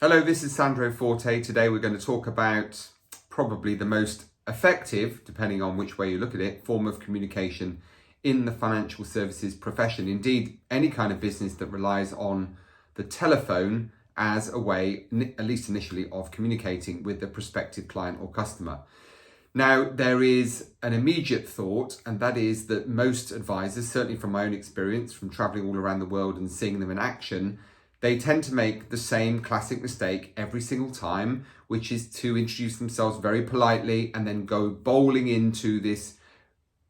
Hello, this is Sandro Forte. Today we're going to talk about probably the most effective, depending on which way you look at it, form of communication in the financial services profession. Indeed, any kind of business that relies on the telephone as a way, at least initially, of communicating with the prospective client or customer. Now, there is an immediate thought, and that is that most advisors, certainly from my own experience, from traveling all around the world and seeing them in action, they tend to make the same classic mistake every single time, which is to introduce themselves very politely and then go bowling into this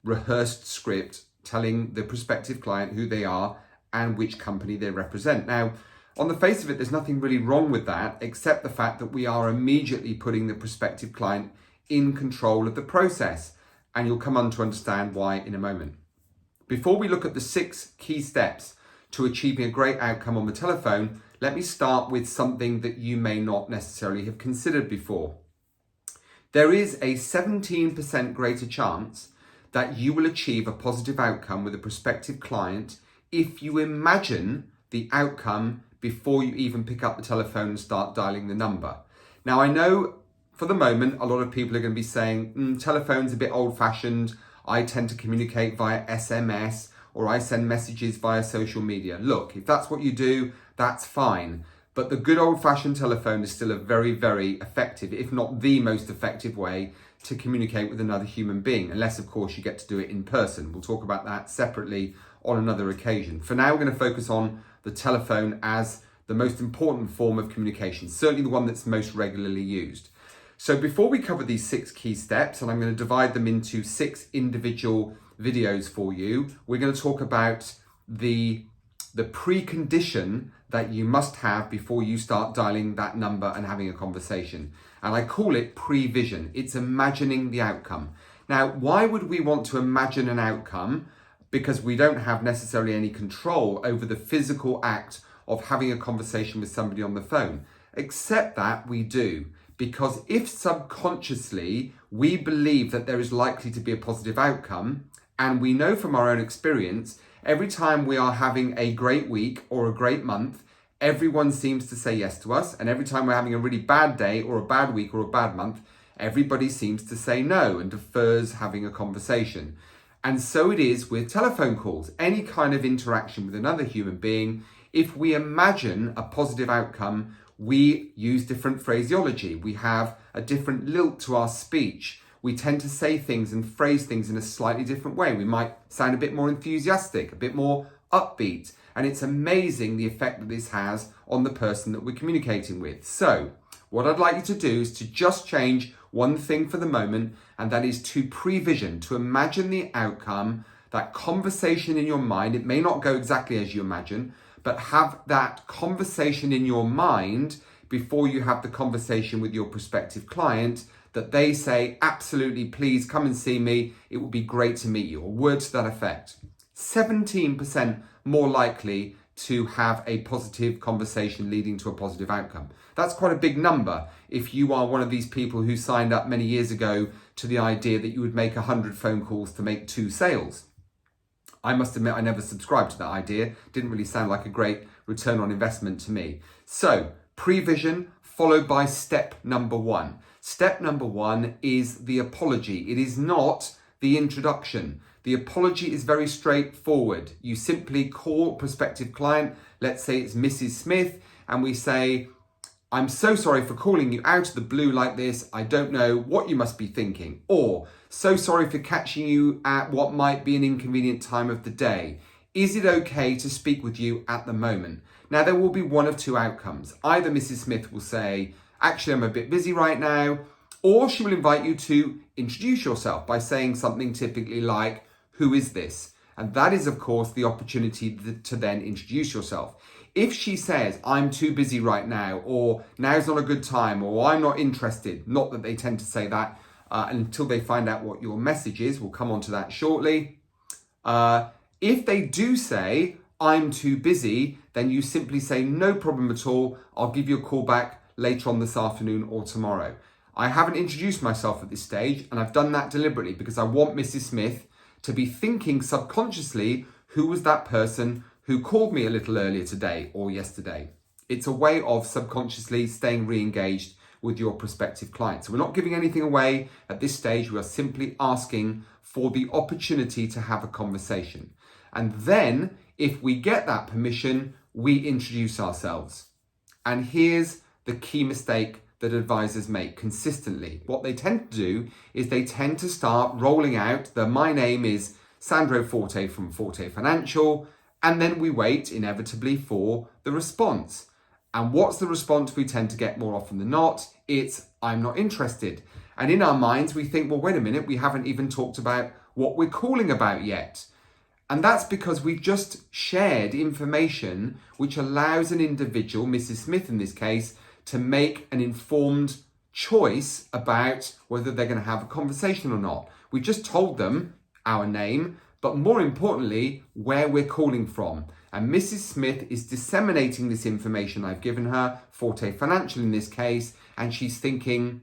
rehearsed script telling the prospective client who they are and which company they represent. Now, on the face of it, there's nothing really wrong with that, except the fact that we are immediately putting the prospective client in control of the process. And you'll come on to understand why in a moment. Before we look at the 6 key steps to achieving a great outcome on the telephone, let me start with something that you may not necessarily have considered before. There is a 17% greater chance that you will achieve a positive outcome with a prospective client if you imagine the outcome before you even pick up the telephone and start dialing the number. Now, I know for the moment, a lot of people are going to be saying, telephone's a bit old-fashioned. I tend to communicate via SMS, or I send messages via social media. Look, if that's what you do, that's fine. But the good old-fashioned telephone is still a very, very effective, if not the most effective way to communicate with another human being, unless, of course, you get to do it in person. We'll talk about that separately on another occasion. For now, we're going to focus on the telephone as the most important form of communication, certainly the one that's most regularly used. So before we cover these 6 key steps, and I'm going to divide them into 6 individual videos for you, we're going to talk about the precondition that you must have before you start dialing that number and having a conversation. And I call it prevision. It's imagining the outcome. Now, why would we want to imagine an outcome? Because we don't have necessarily any control over the physical act of having a conversation with somebody on the phone, except that we do. Because if subconsciously we believe that there is likely to be a positive outcome, and we know from our own experience, every time we are having a great week or a great month, everyone seems to say yes to us. And every time we're having a really bad day or a bad week or a bad month, everybody seems to say no and defers having a conversation. And so it is with telephone calls. Any kind of interaction with another human being, if we imagine a positive outcome, we use different phraseology. We have a different lilt to our speech. We tend to say things and phrase things in a slightly different way. We might sound a bit more enthusiastic, a bit more upbeat. And it's amazing the effect that this has on the person that we're communicating with. So what I'd like you to do is to just change one thing for the moment, and that is to prevision, to imagine the outcome, that conversation in your mind. It may not go exactly as you imagine, but have that conversation in your mind before you have the conversation with your prospective client, that they say, absolutely, please come and see me. It would be great to meet you, or words to that effect. 17% more likely to have a positive conversation leading to a positive outcome. That's quite a big number if you are one of these people who signed up many years ago to the idea that you would make 100 phone calls to make 2 sales. I must admit, I never subscribed to that idea. Didn't really sound like a great return on investment to me. So, prevision followed by step number 1. Step number 1 is the apology. It is not the introduction. The apology is very straightforward. You simply call prospective client, let's say it's Mrs. Smith, and we say, I'm so sorry for calling you out of the blue like this. I don't know what you must be thinking. Or, so sorry for catching you at what might be an inconvenient time of the day. Is it okay to speak with you at the moment? Now, there will be one of 2 outcomes. Either Mrs. Smith will say, actually, I'm a bit busy right now, or she will invite you to introduce yourself by saying something typically like, who is this? And that is, of course, the opportunity to then introduce yourself. If she says, I'm too busy right now, or now's not a good time, or I'm not interested, not that they tend to say that until they find out what your message is, we'll come on to that shortly. If they do say, I'm too busy, then you simply say, no problem at all, I'll give you a call back later on this afternoon or tomorrow. I haven't introduced myself at this stage, and I've done that deliberately because I want Mrs. Smith to be thinking subconsciously, who was that person who called me a little earlier today or yesterday? It's a way of subconsciously staying re-engaged with your prospective client. So we're not giving anything away at this stage. We are simply asking for the opportunity to have a conversation. And then if we get that permission, we introduce ourselves. And here's the key mistake that advisors make consistently. What they tend to do is they tend to start rolling out my name is Sandro Forte from Forte Financial, and then we wait inevitably for the response. And what's the response we tend to get more often than not? It's, I'm not interested. And in our minds, we think, well, wait a minute, we haven't even talked about what we're calling about yet. And that's because we've just shared information which allows an individual, Mrs. Smith in this case, to make an informed choice about whether they're going to have a conversation or not. We just told them our name, but more importantly, where we're calling from. And Mrs. Smith is disseminating this information I've given her, Forte Financial in this case, and she's thinking,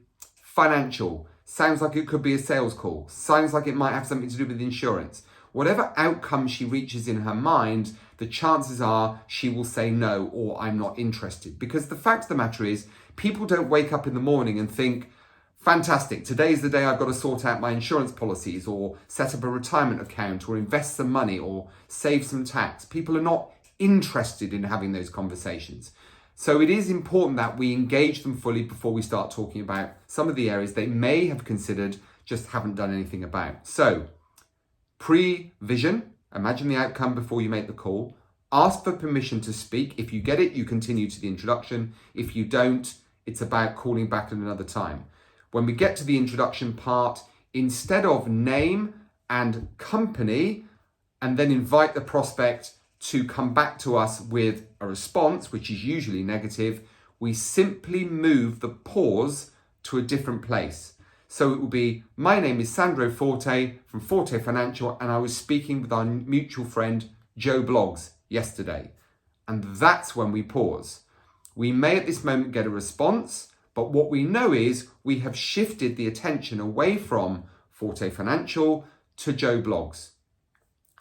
financial, sounds like it could be a sales call, sounds like it might have something to do with insurance. Whatever outcome she reaches in her mind, the chances are she will say no or I'm not interested. Because the fact of the matter is, people don't wake up in the morning and think, fantastic, today's the day I've got to sort out my insurance policies or set up a retirement account or invest some money or save some tax. People are not interested in having those conversations. So it is important that we engage them fully before we start talking about some of the areas they may have considered, just haven't done anything about. So, prevision, imagine the outcome before you make the call. Ask for permission to speak. If you get it, you continue to the introduction. If you don't, it's about calling back at another time. When we get to the introduction part, instead of name and company, and then invite the prospect to come back to us with a response, which is usually negative, we simply move the pause to a different place. So it will be, my name is Sandro Forte from Forte Financial, and I was speaking with our mutual friend, Joe Bloggs, yesterday. And that's when we pause. We may at this moment get a response, but what we know is we have shifted the attention away from Forte Financial to Joe Bloggs.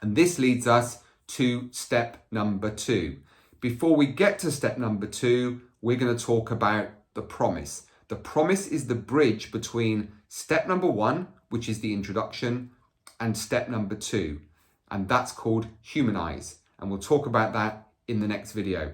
And this leads us to step number 2. Before we get to step number 2, we're going to talk about the promise. The promise is the bridge between step number 1, which is the introduction, and step number 2. And that's called humanize. And we'll talk about that in the next video.